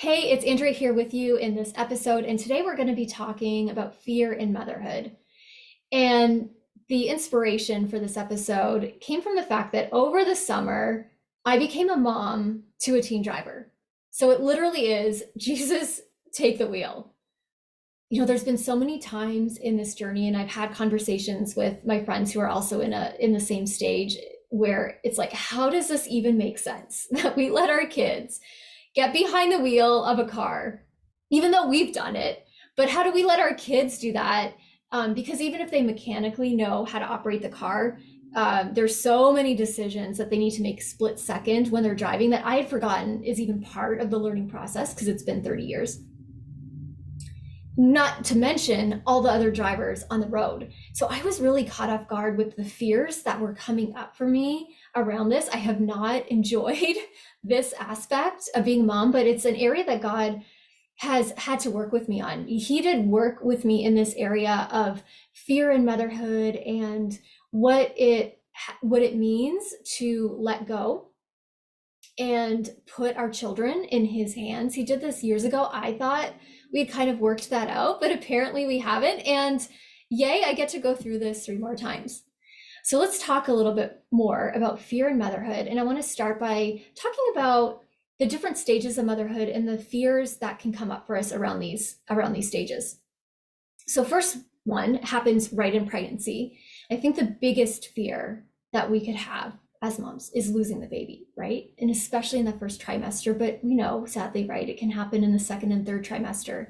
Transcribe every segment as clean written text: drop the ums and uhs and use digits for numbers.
Hey, it's Andrea here with you in this episode, and today we're going to be talking about fear in motherhood. And the inspiration for this episode came from the fact that over the summer, I became a mom to a teen driver. So it literally is Jesus, take the wheel. There's been so many times in this journey, and I've had conversations with my friends who are also in the same stage where it's like, how does this even make sense that we let our kids get behind the wheel of a car, even though we've done it? But how do we let our kids do that? Because even if they mechanically know how to operate the car, there's so many decisions that they need to make split second when they're driving that I had forgotten is even part of the learning process because it's been 30 years. Not to mention all the other drivers on the road. So I was really caught off guard with the fears that were coming up for me around this. I have not enjoyed this aspect of being a mom, but it's an area that God has had to work with me on. He did work with me in this area of fear in motherhood and what it means to let go and put our children in his hands. He did this years ago. I thought we had kind of worked that out, but apparently we haven't. And yay, I get to go through this 3 more times. So let's talk a little bit more about fear in motherhood. And I want to start by talking about the different stages of motherhood and the fears that can come up for us around these stages. So first one happens right in pregnancy. I think the biggest fear that we could have as moms is losing the baby, right? And especially in the first trimester, but we know, sadly, right, it can happen in the second and third trimester.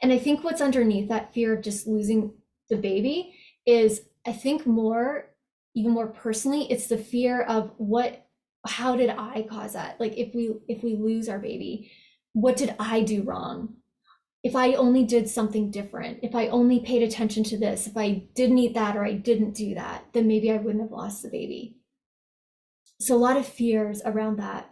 And I think what's underneath that fear of just losing the baby is, I think even more personally, it's the fear of how did I cause that? Like if we lose our baby, what did I do wrong? If I only did something different, if I only paid attention to this, if I didn't eat that or I didn't do that, then maybe I wouldn't have lost the baby. So a lot of fears around that.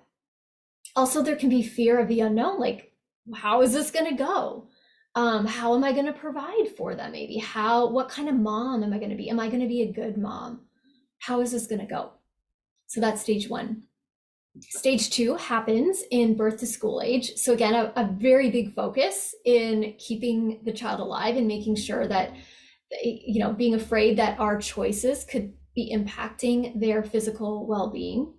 Also, there can be fear of the unknown, like, how is this going to go? How am I going to provide for them? Maybe what kind of mom am I going to be? Am I going to be a good mom? How is this going to go? So that's stage one. Stage two happens in birth to school age. So again, a very big focus in keeping the child alive and making sure that, being afraid that our choices could be impacting their physical well-being.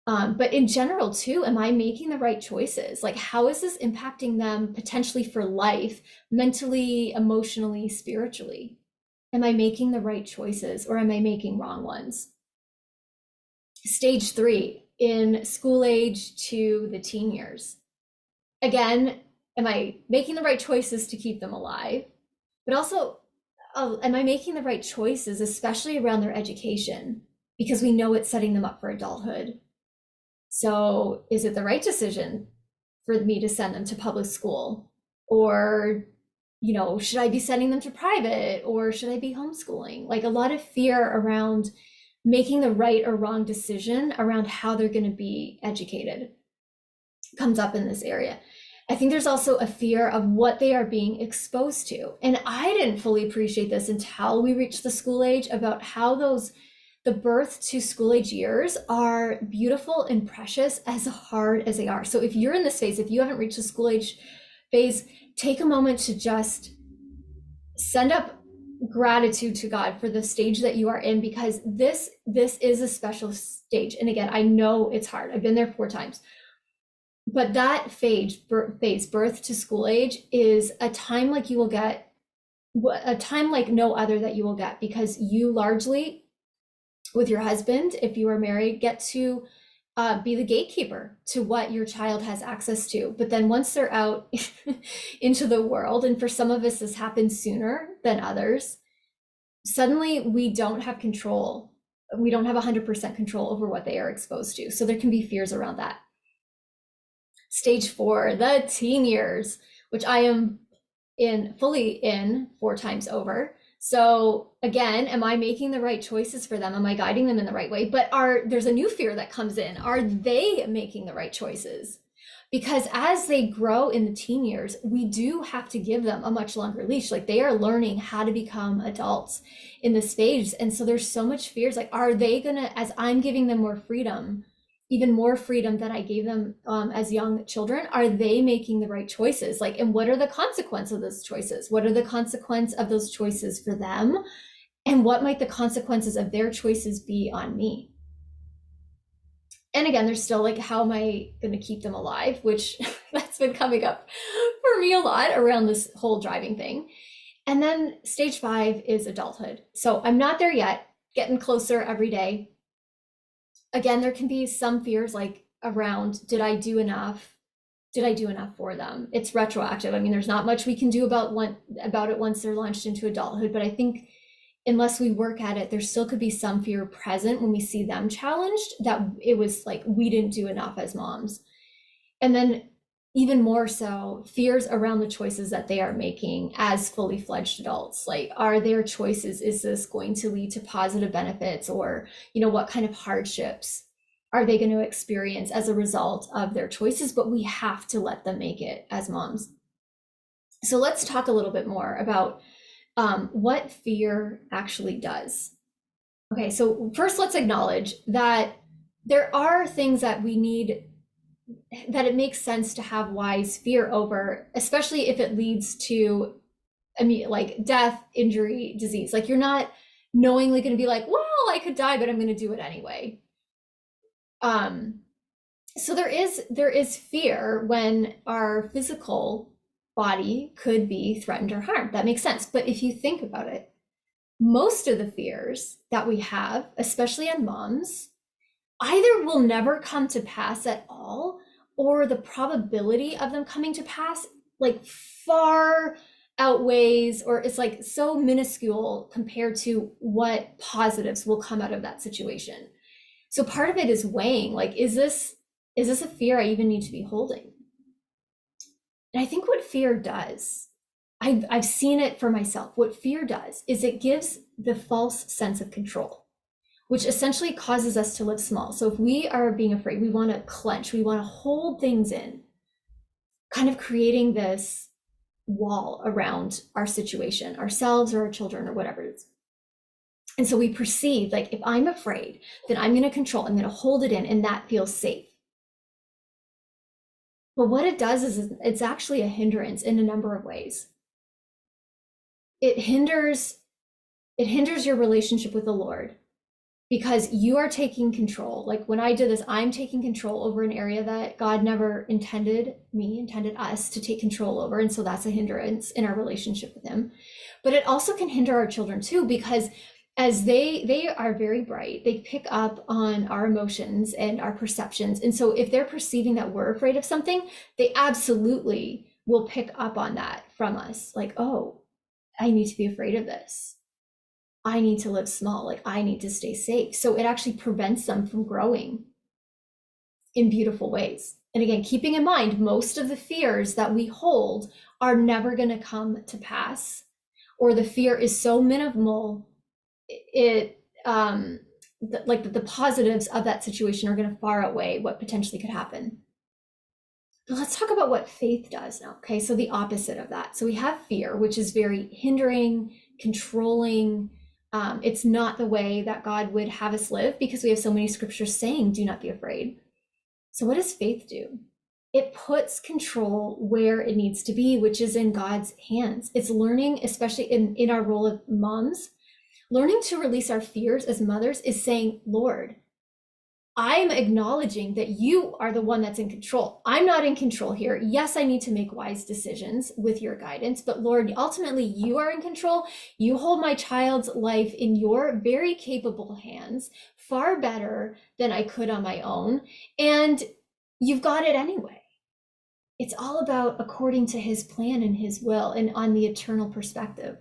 But in general too, am I making the right choices? Like, how is this impacting them potentially for life, mentally, emotionally, spiritually? Am I making the right choices or am I making wrong ones? Stage three, in school age to the teen years. Again, am I making the right choices to keep them alive? But also, am I making the right choices, especially around their education? Because we know it's setting them up for adulthood. So is it the right decision for me to send them to public school? Or, should I be sending them to private or should I be homeschooling? Like a lot of fear around making the right or wrong decision around how they're going to be educated comes up in this area. I think there's also a fear of what they are being exposed to. And I didn't fully appreciate this until we reached the school age, about how the birth to school age years are beautiful and precious as hard as they are. So if you're in this phase, if you haven't reached the school age phase, take a moment to just send up gratitude to God for the stage that you are in, because this is a special stage. And again, I know it's hard. I've been there 4 times. But that phase, birth to school age, is a time like you will get, a time like no other that you will get, because you largely, with your husband, if you are married, get to be the gatekeeper to what your child has access to. But then once they're out into the world, and for some of us this happens sooner than others, suddenly we don't have control. We don't have 100% control over what they are exposed to. So there can be fears around that. Stage 4, the teen years, which I am fully in 4 times over. So again, am I making the right choices for them? Am I guiding them in the right way? But there's a new fear that comes in. Are they making the right choices? Because as they grow in the teen years, we do have to give them a much longer leash. Like, they are learning how to become adults in this phase. And so there's so much fears. Like, are they gonna, as I'm giving them more freedom, even more freedom that I gave them as young children, are they making the right choices? Like, and what are the consequences of those choices? What are the consequences of those choices for them? And what might the consequences of their choices be on me? And again, there's still like, how am I going to keep them alive? Which that's been coming up for me a lot around this whole driving thing. And then stage 5 is adulthood. So I'm not there yet, getting closer every day. Again, there can be some fears like around, did I do enough? Did I do enough for them? It's retroactive. I mean, there's not much we can do about it once they're launched into adulthood, but I think unless we work at it, there still could be some fear present when we see them challenged, that it was like we didn't do enough as moms. And then even more so, fears around the choices that they are making as fully fledged adults. Like, are their choices, is this going to lead to positive benefits, or, what kind of hardships are they going to experience as a result of their choices? But we have to let them make it as moms. So let's talk a little bit more about what fear actually does. Okay, so first let's acknowledge that there are things that we need, that it makes sense to have wise fear over, especially if it leads to, like death, injury, disease. Like, you're not knowingly going to be like, well, I could die, but I'm going to do it anyway. So there is fear when our physical body could be threatened or harmed. That makes sense. But if you think about it, most of the fears that we have, especially on moms, either will never come to pass at all, or the probability of them coming to pass like far outweighs, or it's like so minuscule compared to what positives will come out of that situation. So part of it is weighing, like, is this a fear I even need to be holding? And I think what fear does, I've seen it for myself. What fear does is it gives the false sense of control, which essentially causes us to live small. So if we are being afraid, we want to clench, we want to hold things in, kind of creating this wall around our situation, ourselves or our children or whatever it is. And so we perceive, like, if I'm afraid, then I'm going to control, I'm going to hold it in, and that feels safe. But what it does is it's actually a hindrance in a number of ways. It hinders your relationship with the Lord, because you are taking control. Like, when I did this, I'm taking control over an area that God never intended us to take control over. And so that's a hindrance in our relationship with him. But it also can hinder our children too, because as they are very bright, they pick up on our emotions and our perceptions. And so if they're perceiving that we're afraid of something, they absolutely will pick up on that from us. Like, oh, I need to be afraid of this. I need to live small. Like, I need to stay safe. So it actually prevents them from growing in beautiful ways. And again, keeping in mind, most of the fears that we hold are never going to come to pass, or the fear is so minimal, the positives of that situation are going to far outweigh what potentially could happen. But let's talk about what faith does now. Okay, so the opposite of that. So we have fear, which is very hindering, controlling. It's not the way that God would have us live, because we have so many scriptures saying, do not be afraid. So what does faith do? It puts control where it needs to be, which is in God's hands. It's learning, especially in our role of moms, learning to release our fears as mothers is saying, Lord, I'm acknowledging that you are the one that's in control. I'm not in control here. Yes, I need to make wise decisions with your guidance, but Lord, ultimately you are in control. You hold my child's life in your very capable hands, far better than I could on my own. And you've got it anyway. It's all about according to his plan and his will, and on the eternal perspective.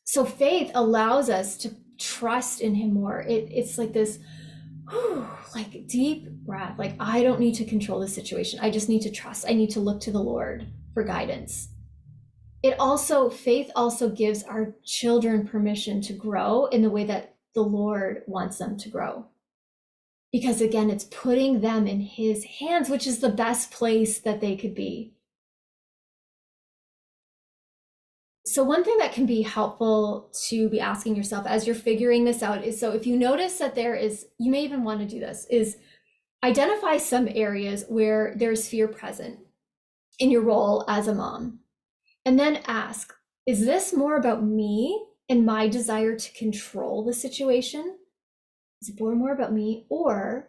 So faith allows us to trust in him more. It's like this, like deep breath. Like, I don't need to control the situation. I just need to trust. I need to look to the Lord for guidance. Faith also gives our children permission to grow in the way that the Lord wants them to grow. Because again, it's putting them in his hands, which is the best place that they could be. So one thing that can be helpful to be asking yourself as you're figuring this out is, so if you notice that there is, you may even want to do this, is identify some areas where there's fear present in your role as a mom. And then ask, is this more about me and my desire to control the situation? Is it more about me? Or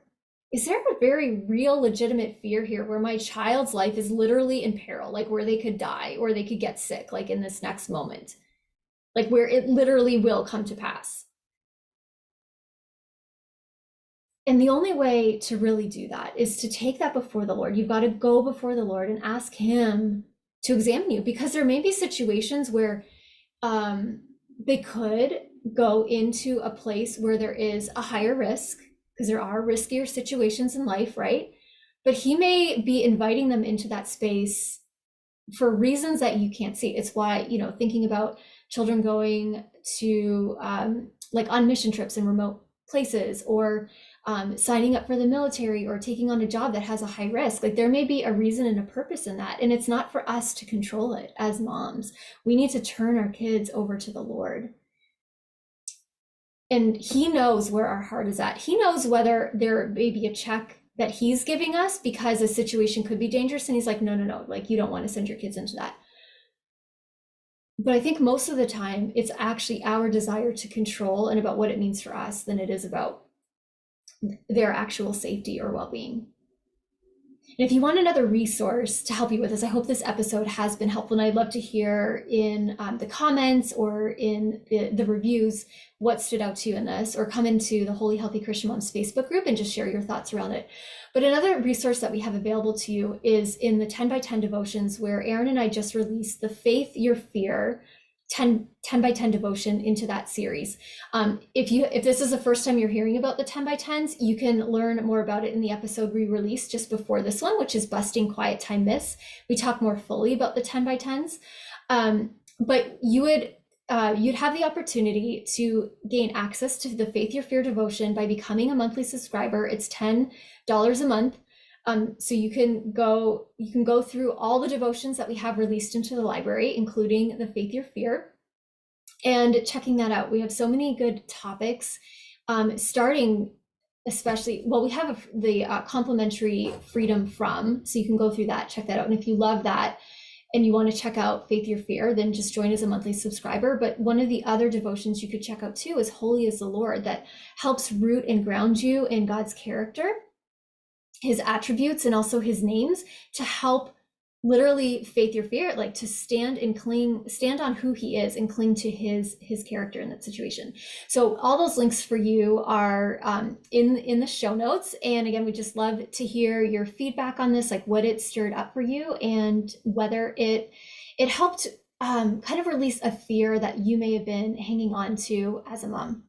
is there a very real, legitimate fear here where my child's life is literally in peril, like where they could die or they could get sick, like in this next moment, like where it literally will come to pass? And the only way to really do that is to take that before the Lord. You've got to go before the Lord and ask Him to examine you, because there may be situations where they could go into a place where there is a higher risk, because there are riskier situations in life, right? But He may be inviting them into that space for reasons that you can't see. It's why, thinking about children going to like on mission trips in remote places, or signing up for the military, or taking on a job that has a high risk. Like there may be a reason and a purpose in that. And it's not for us to control it as moms. We need to turn our kids over to the Lord. And He knows where our heart is at. He knows whether there may be a check that He's giving us because a situation could be dangerous. And He's like, no, like you don't want to send your kids into that. But I think most of the time it's actually our desire to control and about what it means for us than it is about their actual safety or well-being. And if you want another resource to help you with this, I hope this episode has been helpful. And I'd love to hear in the comments or in the reviews what stood out to you in this, or come into the Holy Healthy Christian Moms Facebook group and just share your thoughts around it. But another resource that we have available to you is in the 10 by 10 devotions, where Erin and I just released the Faith Your Fear 10 by 10 devotion into that series. If this is the first time you're hearing about the 10 by 10s, you can learn more about it in the episode we released just before this one, which is Busting Quiet Time Myths. We talk more fully about the 10 by 10s. But you'd have the opportunity to gain access to the Faith Your Fear devotion by becoming a monthly subscriber. It's $10 a month. So you can go through all the devotions that we have released into the library, including the Faith Your Fear, and checking that out. We have so many good topics, starting especially, well, we have the complimentary Freedom From, so you can go through that, check that out. And if you love that and you want to check out Faith Your Fear, then just join as a monthly subscriber. But one of the other devotions you could check out too is Holy is the Lord, that helps root and ground you in God's character, His attributes, and also His names, to help literally faith your fear, like to stand on who He is and cling to his character in that situation. So all those links for you are in the show notes. And again, we just love to hear your feedback on this, like what it stirred up for you, and whether it helped kind of release a fear that you may have been hanging on to as a mom.